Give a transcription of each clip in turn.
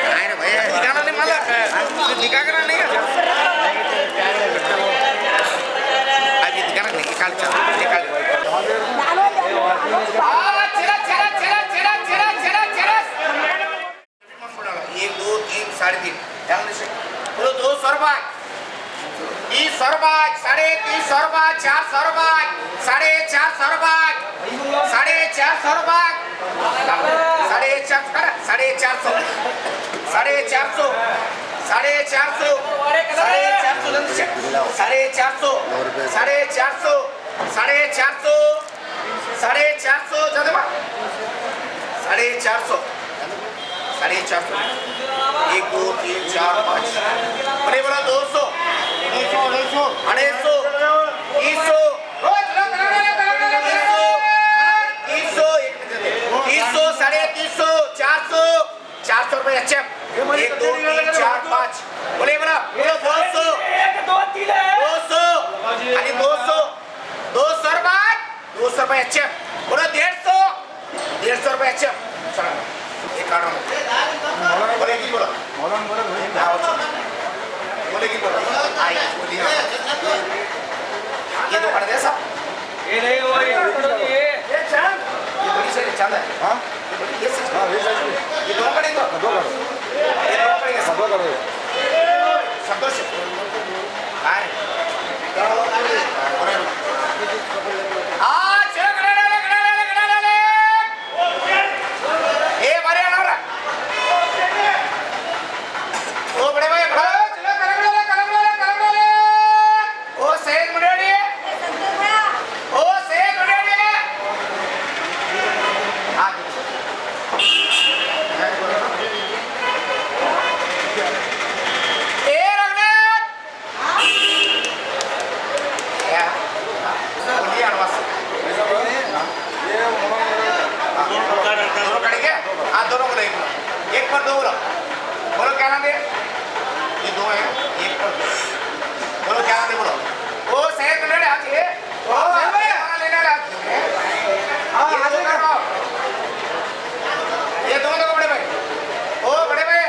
आहे ना भैया ठिकाणा नाही मला ठिकाणा नाही का आधी ठिकाणा नाही कालच्या एक दो तीन साढ़े तीन दो सरबाग तीस सरबाग साढ़े तीस सरबाग चार सरबाग साढ़े चार सरबाग साढ़े चार सरबाग साढ़े चार साढ़े चार सौ साढ़े चार सौ साढ़े चार सौ साढ़े चार सौ साढ़े चार सौ साढ़े चार सौ साढ़े चार सौ साढ़े चार सौ साढ़े चार सौ साढ़े चार सौ एक दो तीन चार पाँच बड़े बड़ा 200 अढ़ाई सौ 300 300 साढ़े 300 400 400 रुपये अच्छे एक दो तीन चार पाँच बोले बड़ा 200 200 अरे 200 200 रुपये अच्छे बोलो 150 रुपये अच्छे एक कार्ड बोले की बोलो बोले की बोलो आई ये तो कर दे सब ये नहीं हुआ ये चांद ये बड़ी से चांद है हाँ ये दो करेंगे दो करो ये दो करेंगे सब करो संतोष आए एक पर दो बोलो क्या नाम है ये दो है एक पर दो बोलो क्या नाम है बोलो ओ सही लेने आ चाहिए ओ लेने आ ये दो बड़े भाई ओ बड़े भाई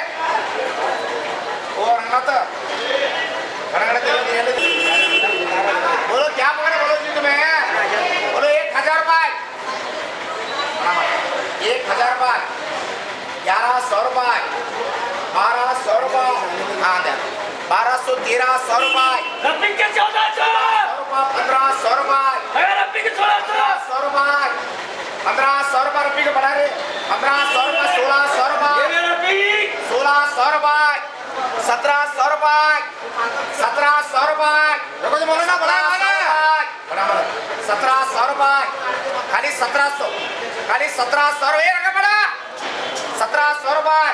ओ रंगनाथ बोलो क्या पकड़े बोलो जी तुम्हें बोलो 1000 रुपये 1000 रुपये 1100 रुपये 1200 रुपये हाँ दे 1200 1300 रुपये 1400 1500 रुपये 1500 रुपये 1500 रुपये के बढ़ा रहे 1500 रुपये 1600 रुपये 1600 रुपये 1700 रुपये 1700 रुपये देखो जो बोलो ना बड़ा 1700 रुपये खाली 1700 रुपये रखा पड़ा 1700 रुपये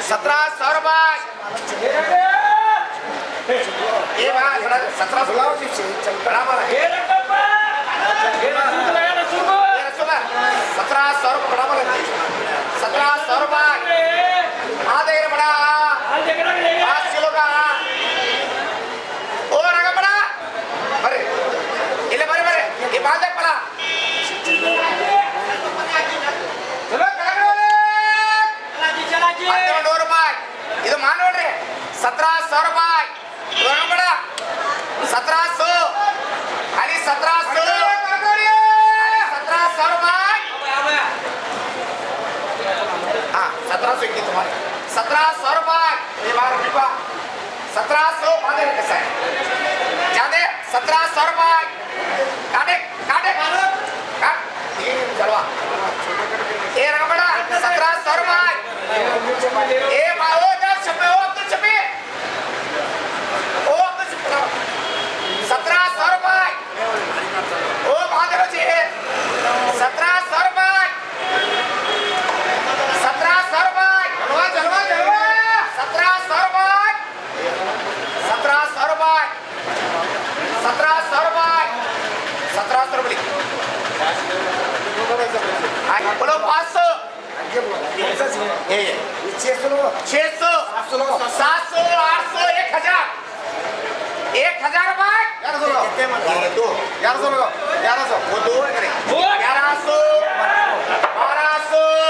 1700 रुपये ये बात 1700 बराबर है 1700 रुपये बराबर है 1700 रुपये आधे बड़ा 5 किलो का और आगे बड़ा अरे इले बड़े बड़े ये बात है पड़ा ಇದು ಮಾನ್ ನೋಡ್ರಿ 1700 ರೂಪಾಯಿ ಬಡ 1700 ಅಲ್ಲಿ 1700 ರೂಪಾಯಿ हाँ 1700 की तुम्हारे 1700 रुपये ये बार रुपया 1700 माने कैसा है जाने 1700 रुपये काटे काटे काट ये चलवा ये रंग बड़ा 1700 रुपये ए माओ जब छपे हो तो छपे ओ तो छपे 1700 रुपये ओ महादेव जी 1700 रुपये 1700 रुपये जलवा जलवा 1700 रुपये 1700 रुपये 1700 रुपये 1700 रुपये बोलो 500 ये 600 700 800 1000 1000 रुपये 1100 वो दो 1100 1200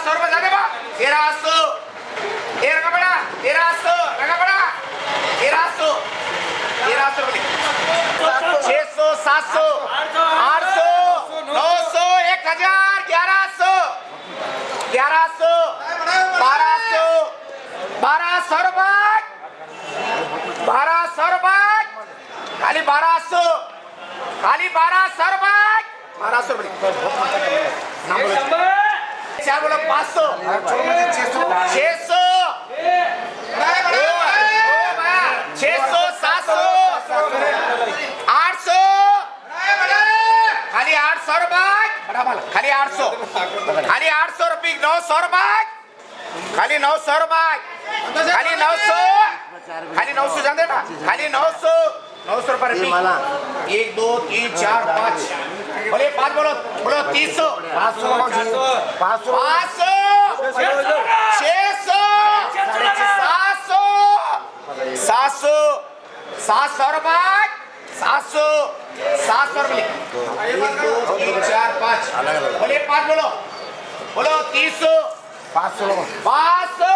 1700 रुपये जाने बा 1300 ये रंगा बड़ा 1300 रंगा बड़ा 1300 रुपये 600 700 800 900 1000 1100 1100 1200 1200 रुपये 1200 रुपये खाली 1200 रुपये 1200 रुपये चार बोलो 500 600 600 700 800 खाली 800 रुपये खाली 800 रुपये 900 रुपये खाली 900 रुपये खाली 900 जान देना खाली 900 रुपये 1 2 3 4 5 बोले 5 बोलो 300 500 600 700 रुपये 700 रुपये 1 2 3 4 5 बोले 5 बोलो 300 500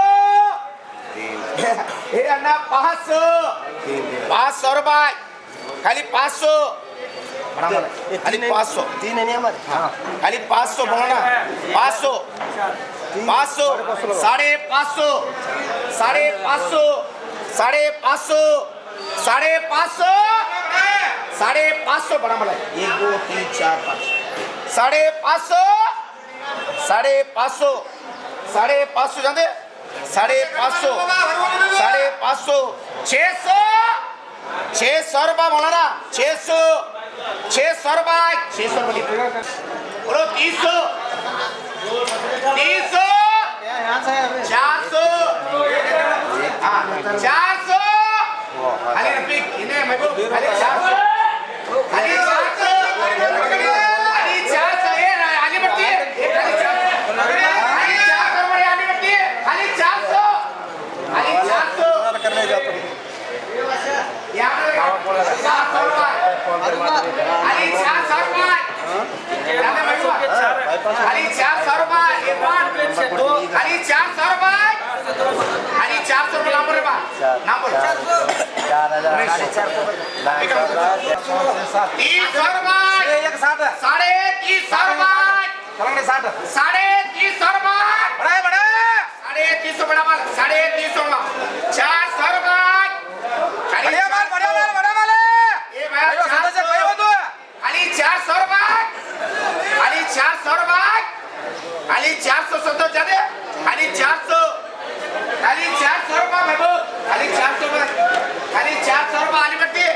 हे अन्ना 500 रुपये खाली 500 खाली 500 तीन है नहीं हमारे खाली 500 बोलो ना 500 500 550 550 बड़ा बड़ा 1 2 3 4 5 550 जानते 550 600 रुपये बोला ना 600 रुपये बोलो 300 400 खाली रफीक इन्हें महबूब खाली 400 ये आगे बढ़ती है खाली 400 रुपये आगे बढ़ती है खाली 400 करने जाता हूँ यहाँ पे 400 रुपये खाली 400 रुपये खाली 400 रुपये खाली 400 रुपये खाली 400 रुपये नाम बोल 4000 300 रुपये एक साथ 350 रुपये चलेंगे 60 350 रुपये बड़ा बड़ा 350 बड़ा माल 350 में 400 रुपये बढ़िया माल ये भाई 400 खाली 400 रुपये खाली 400 रुपये खाली 400 सत्तर जाने खाली 400 रुपये महबूब खाली 400 रुपये खाली 400 रुपये आली बट्टी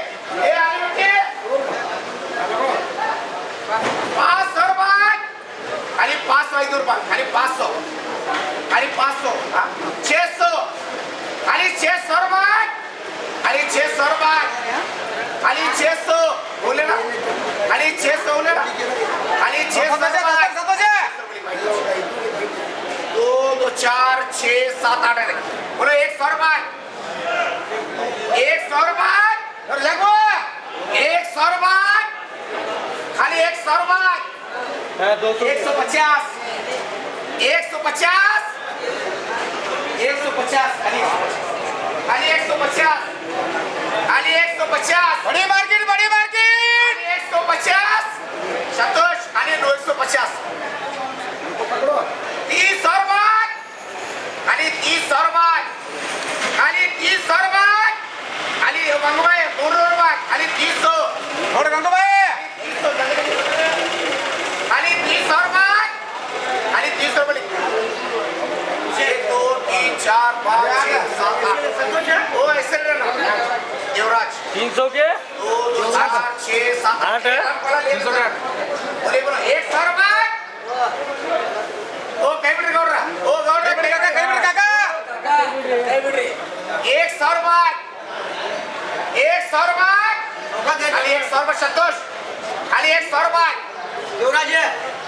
ये आली बट्टी 500 रुपये खाली 500 5 रुपये खाली 500 600 खाली 600 रुपये खाली 600 रुपये खाली 600 बोले ना खाली 600 बोले ना खाली 600 2 2 4 6 7 8 बोलो 100 रुपये 100 रुपये और लगो 100 रुपये खाली 100 रुपये 150 खाली 150 बड़ी मार्केट 150 संतोष खाली 150 30 रुपये खाली 30 रुपये खाली 30 रुपये खाली गंगूबाई 2 रुपये खाली 300 और गंगूबाई खाली 30 रुपये खाली 30 रुपये 1 2 3 4 5 6 7 8 ओ ऐसे लेना देवराज 300 के 2 2 4 6 7 8 है 300 के बोले बोलो 100 रुपये ओ कई मिनट गौर रहा ओ गौर कई मिनट काका 100 रुपये 100 रुपये खाली 100 रुपये संतोष खाली 100 रुपये युवराज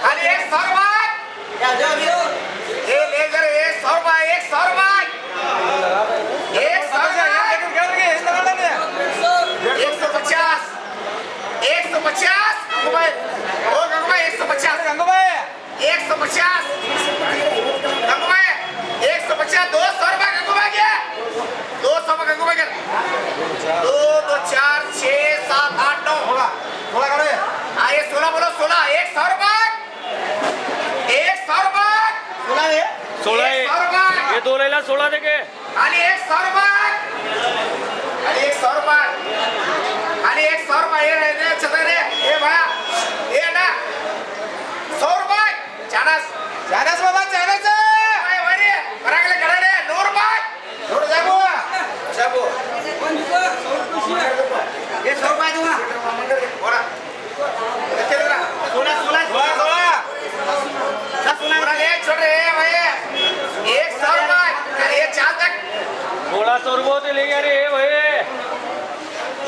खाली 100 रुपये ये ले जरा 100 रुपये 100 रुपये 100 रुपये 150 गंगूबाई ओ गंगूबाई 150 गंगूबाई 150 16 देके खाली 100 रुपये खाली 100 रुपये खाली 100 रुपये ये रहने चले रे ये भैया ये ना 100 रुपये चानस बाबा चानस भाई वरी बरागले करा रे 100 रुपये थोड़ा जाबो जाबो ये 100 रुपये दूंगा बोरा चल रहा 16 बोरा ले छोड़ रे भाई 100 रुपये खाली ये चार तक 1600 रुपये ते ले गया रे भाई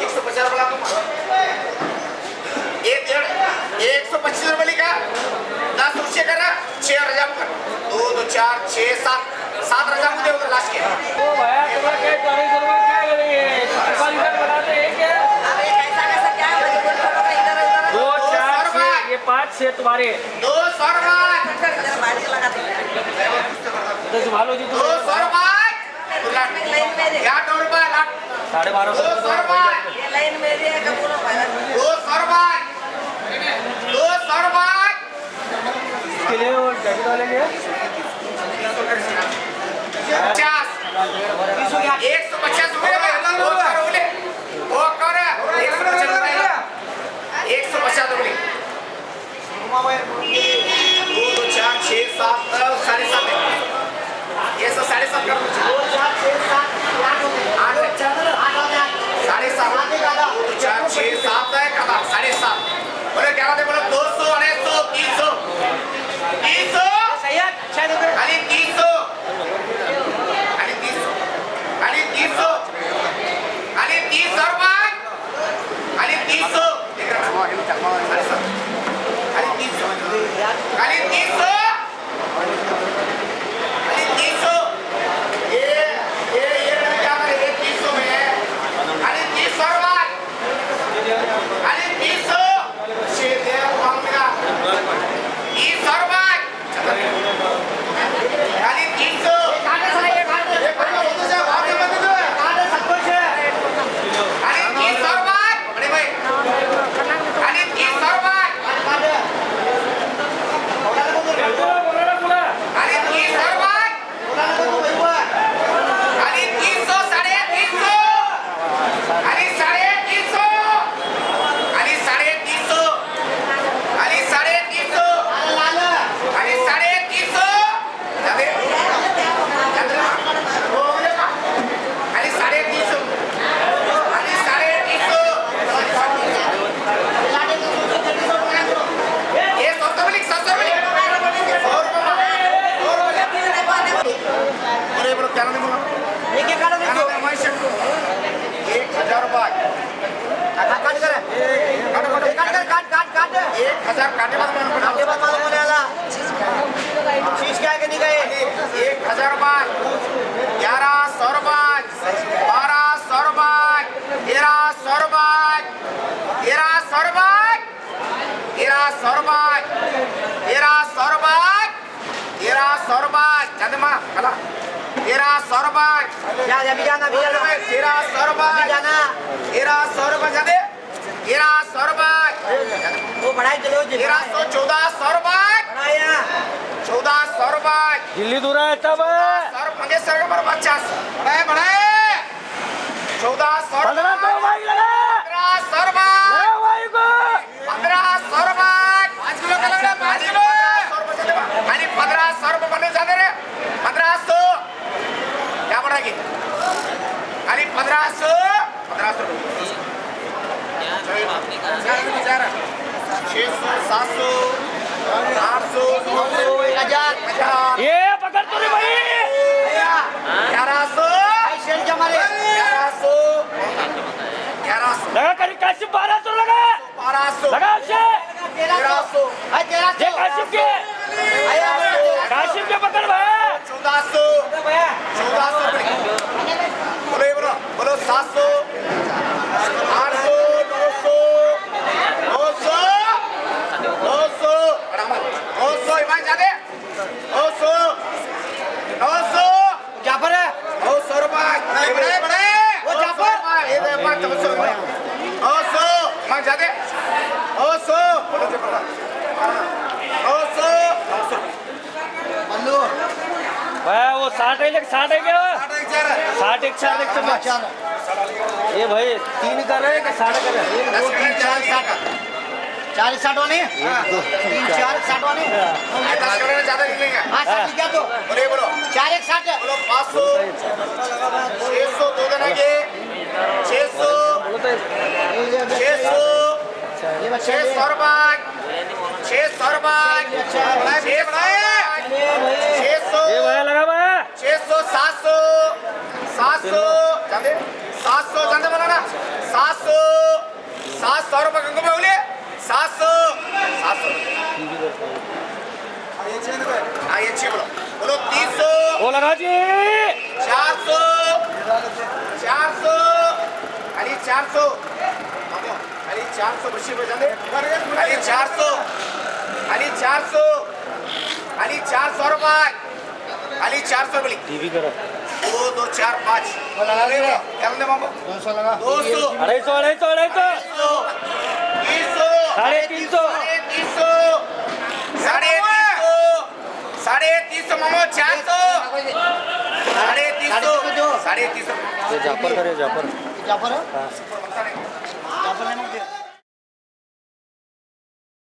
150 रुपये दूंगा ये 125 रुपये लिखा 10 रुपये करा 6 रजा कर 2 2 4 6 7 रजा मुझे उधर लास्ट के ओ भैया तुम्हारा क्या 40 रुपये क्या करेंगे दुकान इधर बनाते हैं क्या अरे कैसा क्या है बजट का इधर 2 4 6 ये 5 6 तुम्हारे 200 रुपये इधर बाहर लगा दे तो संभालो जी 200 रुपये लाइन मेरे या 2 रुपये लाट 1250 200 रुपये ये लाइन मेरी है का पूरा भाई 200 रुपये 200 रुपये इसके लिए वो जैकेट वाले लिए 50 150 रुपये वो कर 150 रुपये 150 रुपये 2 2 4 6 7 7.5 ये सब 7.5 कर 2 4 6 7 8 7.5 2 4 6 7 है कदा 7.5 बोले क्या बात है बोलो 200 250 300 300 सही है खाली 300 खाली 300 खाली 300 खाली 300 रुपये खाली 300 देख रहा खाली 300 खाली 300 खाली 300 ये क्या करे ये 300 में है खाली 300 रुपये खाली 300 शेर दे मांगेगा 300 रुपये खाली 300 खाली 300 रुपये बड़े भाई खाली 300 रुपये खाली 300 रुपये खाली 300 साढ़े 300 खाली साढ़े 300 खाली साढ़े 300 खाली साढ़े 300 खाली साढ़े 300 जादे खाली साढ़े 300 खाली साढ़े 300 ये 100 रुपये 100 रुपये 100 रुपये बोले बोलो क्या नाम है एक एक काढो क्या नाम है हमारे शेफ 1000 रुपये काट कर काट 1000 काटे बाद में काटे बाद मालूम होने वाला शीश क्या के नहीं गए 1000 रुपये 1100 रुपये 1200 रुपये 1300 रुपये 1300 रुपये 1300 रुपये 1300 रुपये 1300 रुपये जाते माँ कला 1300 रुपये जा अभी जाना 1300 रुपये जाना 1300 रुपये जाते 1300 रुपये वो पढ़ाई चलो 1300 1400 रुपये पढ़ाया 1400 रुपये दिल्ली दूर है तब सर 50 रुपये 50 बढ़े 1400 1500 भाई लगा 1500 रुपये लगा भाई को 1500 रुपये 5 किलो का लग रहा है 5 किलो खाली 1500 रुपये बने जाते रे 1500 क्या बढ़ेगी खाली 1500 600 700 800 900 1000 ये पकड़ तो रे भाई 1100 शेर जमाले 1100 लगा करीब काशिफ 1200 लगा 1200 लगा उसे 1300 ये काशिफ के काशिफ के पकड़ भाई 1400 बोलो बोलो 700 800 900 900 ईमान जादे 900 जाफर है 900 रुपये बड़े वो जाफर ये दे बात 900 ईमान जादे 900 बोलो 900 बंदू भाई वो 60 है लेकिन 60 है क्या 60 एक 60 एक चम्मच ये भाई 3 कर रहे हैं कि 60 कर रहे हैं 10 किलो 40 40 60 वाले 3 4 60 वाले 10 किलो में ज्यादा निकलेंगे हाँ 60 क्या तो बोले बोलो 4 1 60 बोलो 500 600 दो जन के 600 600 ये बच्चे 600 रुपए 600 रुपए बढ़ाए 600 ये भाई लगा भाई 600 700 700 जाते 700 जाते बोला ना 700 700 रुपए गंगू में बोलिए 700 700 हाँ ये अच्छी बोलो बोलो 300 वो लगा जी 400 400 अली 400 अली 400 बच्ची पे जाते अली 400 अली 400 अली 400 रुपए अली 400 बोली टीवी करो 2 2 4 5 लगा रहे हो क्या बोलते मामू 200 लगा 200 250 250 300 साढ़े 300 मामू 400 साढ़े 300 ये जाफर करे जाफर जाफर है जाफर है ना